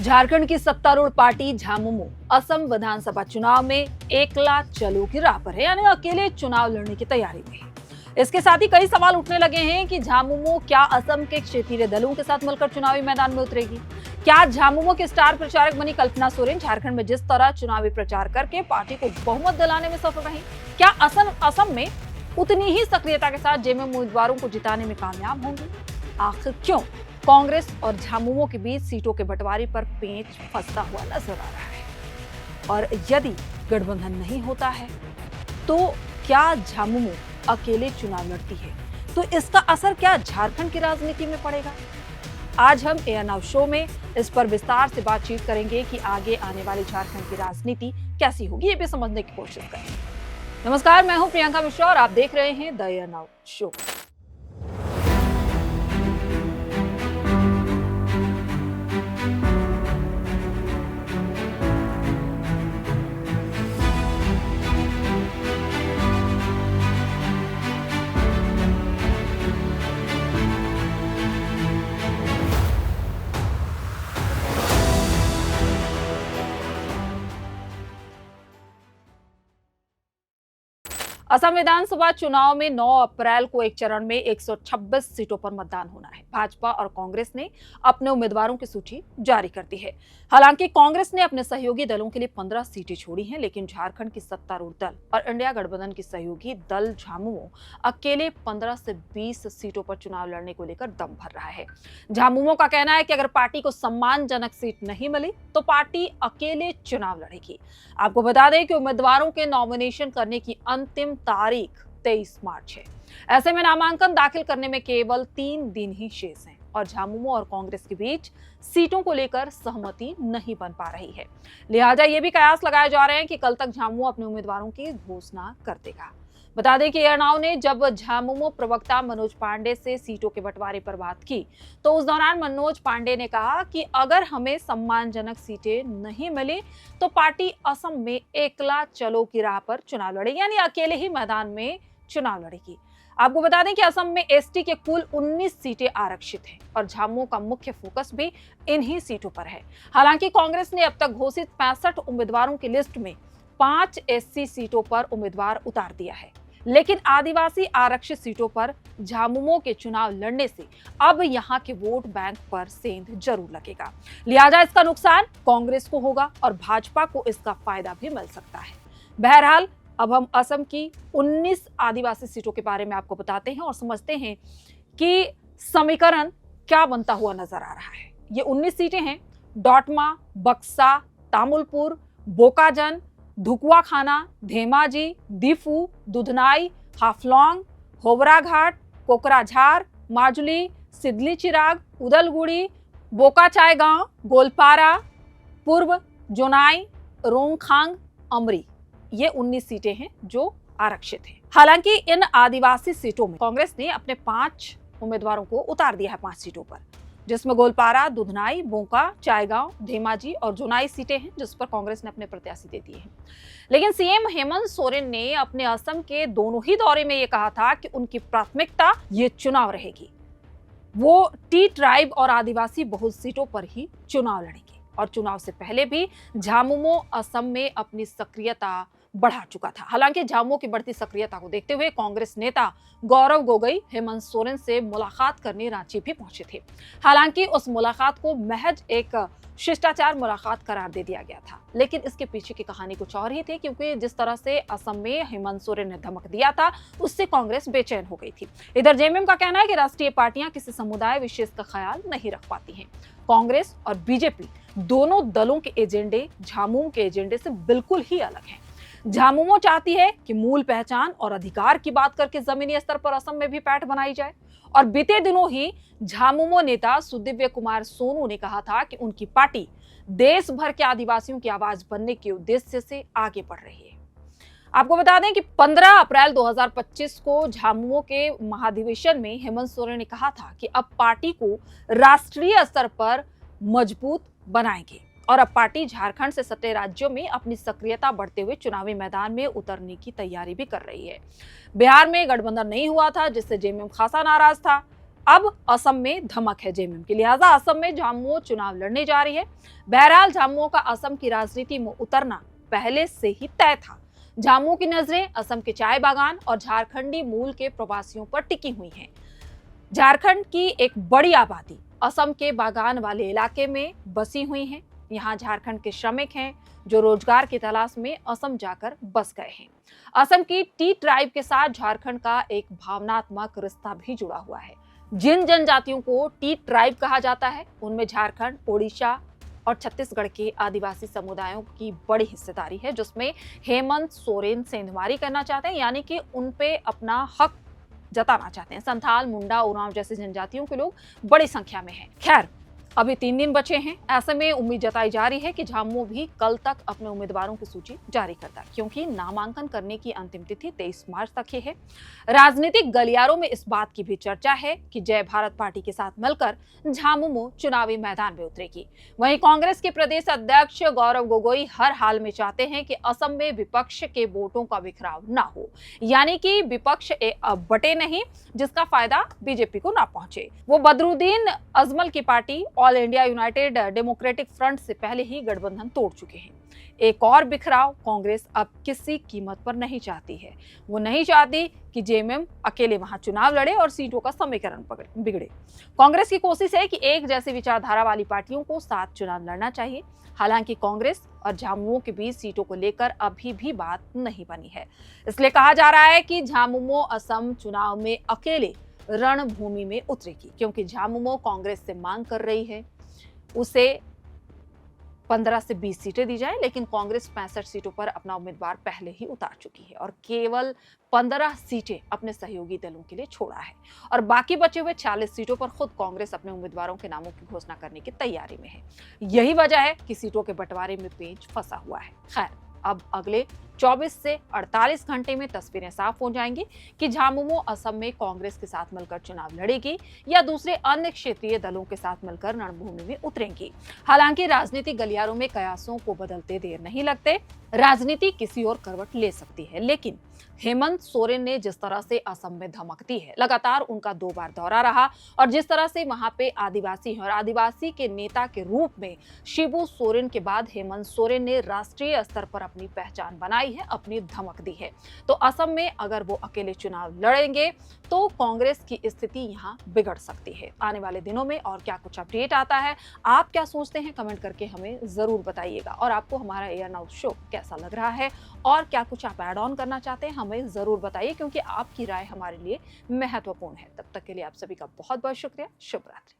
झारखंड की सत्तारूढ़ पार्टी झामुमो असम विधानसभा चुनाव में एकला चलो की राह पर है, यानी अकेले चुनाव लड़ने की तैयारी में है। इसके साथ ही कई सवाल उठने लगे हैं कि झामुमो क्या असम के क्षेत्रीय दलों के साथ मिलकर चुनावी मैदान में उतरेगी। क्या झामुमो के स्टार प्रचारक बनी कल्पना सोरेन झारखंड में जिस तरह चुनावी प्रचार करके पार्टी को बहुमत दिलाने में सफल रही, क्या असम में उतनी ही सक्रियता के साथ जेएमएम उम्मीदवारों को जिताने में कामयाब होंगी? आखिर क्यों कांग्रेस और झामुमो के बीच सीटों के बंटवारे पर पेंच फंसता हुआ नजर आ रहा है? और यदि गठबंधन नहीं होता है तो क्या झामुमो अकेले चुनाव लड़ती है तो इसका असर क्या झारखंड की राजनीति में पड़ेगा? आज हम एयर नाउ शो में इस पर विस्तार से बातचीत करेंगे कि आगे आने वाली झारखंड की राजनीति कैसी होगी, ये भी समझने की कोशिश करेंगे। नमस्कार, मैं हूं प्रियंका मिश्रा और आप देख रहे हैं the air now show. Assam विधानसभा चुनाव में 9 अप्रैल को एक चरण में 126 सीटों पर मतदान होना है। भाजपा और कांग्रेस ने अपने उम्मीदवारों की सूची जारी कर दी है। हालांकि कांग्रेस ने अपने सहयोगी दलों के लिए 15 सीटें छोड़ी हैं, लेकिन झारखंड की सत्तारूढ़ दल और इंडिया गठबंधन की सहयोगी दल झामुमो अकेले 15 से 20 सीटों पर चुनाव लड़ने को लेकर दम भर रहा है। झामुमो का कहना है कि अगर पार्टी को सम्मानजनक सीट नहीं मिली तो पार्टी अकेले चुनाव लड़ेगी। आपको बता दें कि उम्मीदवारों के नॉमिनेशन करने की अंतिम तारीख 23 मार्च है। ऐसे में नामांकन दाखिल करने में केवल 3 दिन ही शेष हैं और झामुमो और कांग्रेस के बीच सीटों को लेकर सहमति नहीं बन पा रही है। लिहाजा ये भी कयास लगाए जा रहे हैं कि कल तक झामुमो अपने उम्मीदवारों की घोषणा कर देगा। बता दें कि एयर नाउ ने जब झामुमो प्रवक्ता मनोज पांडे से सीटों के बंटवारे पर बात की तो उस दौरान मनोज पांडे ने कहा कि अगर हमें सम्मानजनक सीटें नहीं मिली तो पार्टी असम में एकला चलो की राह पर चुनाव लड़ेगी, यानी अकेले ही मैदान में चुनाव लड़ेगी। आपको बता दें कि असम में एसटी के कुल 19 सीटें आरक्षित हैं और झामुमो का मुख्य फोकस भी इन्हीं सीटों पर है। हालांकि कांग्रेस ने अब तक घोषित 65 उम्मीदवारों की लिस्ट में 5 एससी सीटों पर उम्मीदवार उतार दिया है, लेकिन आदिवासी आरक्षित सीटों पर झामुमो के चुनाव लड़ने से अब यहां के वोट बैंक पर सेंध जरूर लगेगा। लिहाजा इसका नुकसान कांग्रेस को होगा और भाजपा को इसका फायदा भी मिल सकता है। बहरहाल अब हम असम की 19 आदिवासी सीटों के बारे में आपको बताते हैं और समझते हैं कि समीकरण क्या बनता हुआ नजर आ रहा है। ये 19 सीटें हैं: डोटमा, बक्सा, तामुलपुर, बोकाजन, धुकुआखाना, धेमाजी, दीफू, दुधनाई, हाफलॉन्ग, होबराघाट, कोकराझार, माजुली, सिदली चिराग, उदलगुड़ी, बोकाचाईगांव, गोलपारा, पूर्व जोनाई, रोंगखांग, अमरी। ये 19 सीटें हैं जो आरक्षित हैं। हालांकि इन आदिवासी सीटों में कांग्रेस ने अपने 5 उम्मीदवारों को उतार दिया है 5 सीटों पर, जिसमें गोलपारा, दुधनाई, बोका, चाईगांव, धेमाजी और जोनाई सीटें हैं जिस पर कांग्रेस ने अपने प्रत्याशी दे दिए हैं। लेकिन सीएम हेमंत सोरेन ने अपने असम के दोनों ही दौरे में ये कहा था कि उनकी प्राथमिकता ये चुनाव रहेगी। वो टी ट्राइब और आदिवासी बहुल सीटों पर ही चुनाव लड़ेंगे और चुनाव से पहले भी झामुमो असम में अपनी सक्रियता बढ़ा चुका था। हालांकि झामुमो की बढ़ती सक्रियता को देखते हुए कांग्रेस नेता गौरव गोगोई हेमंत सोरेन से मुलाकात करने रांची भी पहुंचे थे। हालांकि उस मुलाकात को महज एक शिष्टाचार मुलाकात करार दे दिया गया था, लेकिन इसके पीछे की कहानी कुछ और ही थी, क्योंकि जिस तरह से असम में हेमंत सोरेन ने धमक दिया था उससे कांग्रेस बेचैन हो गई थी। इधर जेएमएम का कहना है कि राष्ट्रीय पार्टियां किसी समुदाय विशेष का ख्याल नहीं रख पाती हैं। कांग्रेस और बीजेपी दोनों दलों के एजेंडे झामुमो के एजेंडे से बिल्कुल ही अलग हैं। झामुमो चाहती है कि मूल पहचान और अधिकार की बात करके जमीनी स्तर पर असम में भी पैठ बनाई जाए और बीते दिनों ही झामुमो नेता सुदिव्य कुमार सोनू ने कहा था कि उनकी पार्टी देश भर के आदिवासियों की आवाज बनने के उद्देश्य से आगे बढ़ रही है। आपको बता दें कि 15 अप्रैल 2025 को झामुमो के महाधिवेशन में हेमंत सोरेन ने कहा था कि अब पार्टी को राष्ट्रीय स्तर पर मजबूत बनाएंगे और अब पार्टी झारखंड से सटे राज्यों में अपनी सक्रियता बढ़ते हुए चुनावी मैदान में उतरने की तैयारी भी कर रही है। बिहार में गठबंधन नहीं हुआ था, जिससे जेएमएम खासा नाराज था। अब असम में धमक है जेएमएम की, लिहाजा असम में झामुमो चुनाव लड़ने जा रही है। बहरहाल झामुमो का असम की राजनीति में उतरना पहले से ही तय था। झामुमो की नजरें असम के चाय बागान और झारखंडी मूल के प्रवासियों पर टिकी हुई हैं। झारखंड की एक बड़ी आबादी असम के बागान वाले इलाके में बसी हुई है। यहाँ झारखंड के श्रमिक हैं जो रोजगार की तलाश में असम जाकर बस गए हैं। असम की टी ट्राइब के साथ झारखंड का एक भावनात्मक रिश्ता भी जुड़ा हुआ है। जिन जनजातियों को टी ट्राइब कहा जाता है उनमें झारखंड, ओडिशा और छत्तीसगढ़ के आदिवासी समुदायों की बड़ी हिस्सेदारी है, जिसमें हेमंत सोरेन सेंधमारी करना चाहते हैं, यानी कि उन पे अपना हक जताना चाहते हैं। संथाल, मुंडा, उरांव जैसी जनजातियों के लोग बड़ी संख्या में हैं। खैर, अभी 3 दिन बचे हैं। ऐसे में उम्मीद जताई जा रही है कि झामुमो भी कल तक अपने उम्मीदवारों की सूची जारी करता है, क्योंकि नामांकन करने की अंतिम तिथि 23 मार्च तक ही है। राजनीतिक गलियारों में इस बात की भी चर्चा है कि जय भारत पार्टी के साथ मिलकर झामुमो चुनावी मैदान में उतरेगी। वहीं कांग्रेस के प्रदेश अध्यक्ष गौरव गोगोई हर हाल में चाहते हैं कि असम में विपक्ष के वोटों का बिखराव ना हो, यानी कि विपक्ष बटे नहीं, जिसका फायदा बीजेपी को ना पहुंचे। वो बदरुद्दीन अजमल की party all India United democratic front से पहले ही गठबंधन तोड़ चुके हैं। एक और बिखराव कांग्रेस अब किसी कीमत पर नहीं चाहती है। वो नहीं चाहती कि जेएमएम अकेले वहां चुनाव लड़े और सीटों का समीकरण बिगड़े। कांग्रेस की कोशिश है कि एक जैसी विचारधारा वाली पार्टियों को साथ चुनाव लड़ना चाहिए। हालांकि कांग्रेस और झामुमो के बीच सीटों को लेकर अभी भी बात नहीं बनी है। इसलिए कहा जा रहा है कि झामुमो असम चुनाव में अकेले रणभूमि में उतरेगी, क्योंकि झामुमो कांग्रेस से मांग कर रही है उसे 15 से 20 सीटें दी जाए, लेकिन कांग्रेस 65 सीटों पर अपना उम्मीदवार पहले ही उतार चुकी है और केवल 15 सीटें अपने सहयोगी दलों के लिए छोड़ा है और बाकी बचे हुए 40 सीटों पर खुद कांग्रेस अपने उम्मीदवारों के नामों की घोषणा करने की तैयारी में है। यही वजह है कि सीटों के बंटवारे में पेच फंसा हुआ है। खैर, अब अगले 24 से 48 घंटे में तस्वीरें साफ हो जाएंगी कि झामुमो असम में कांग्रेस के साथ मिलकर चुनाव लड़ेगी या दूसरे अन्य क्षेत्रीय दलों के साथ मिलकर रणभूमि में उतरेंगी। हालांकि राजनीतिक गलियारों में कयासों को बदलते देर नहीं लगते। राजनीति किसी और करवट ले सकती है, लेकिन हेमंत सोरेन ने जिस तरह से असम में धमक दी है, लगातार उनका 2 बार दौरा रहा और जिस तरह से वहां पे आदिवासी हैं और आदिवासी के नेता के रूप में शिबू सोरेन के बाद हेमंत सोरेन ने राष्ट्रीय स्तर पर अपनी पहचान बनाई है, अपनी धमक दी है। तो असम में अगर वो अकेले चुनाव लड़ेंगे तो कांग्रेस की स्थिति यहाँ बिगड़ सकती है। आने वाले दिनों में और क्या कुछ अपडेट आता है, आप क्या सोचते हैं, कमेंट करके हमें जरूर बताइएगा। और आपको हमारा एयर नाउ शो कैसा लग रहा है और क्या कुछ आप ऐड ऑन करना चाहते हैं, हमें जरूर बताइए, क्योंकि आपकी राय हमारे लिए महत्वपूर्ण है। तब तक के लिए आप सभी का बहुत बहुत शुक्रिया। शुभ रात्रि।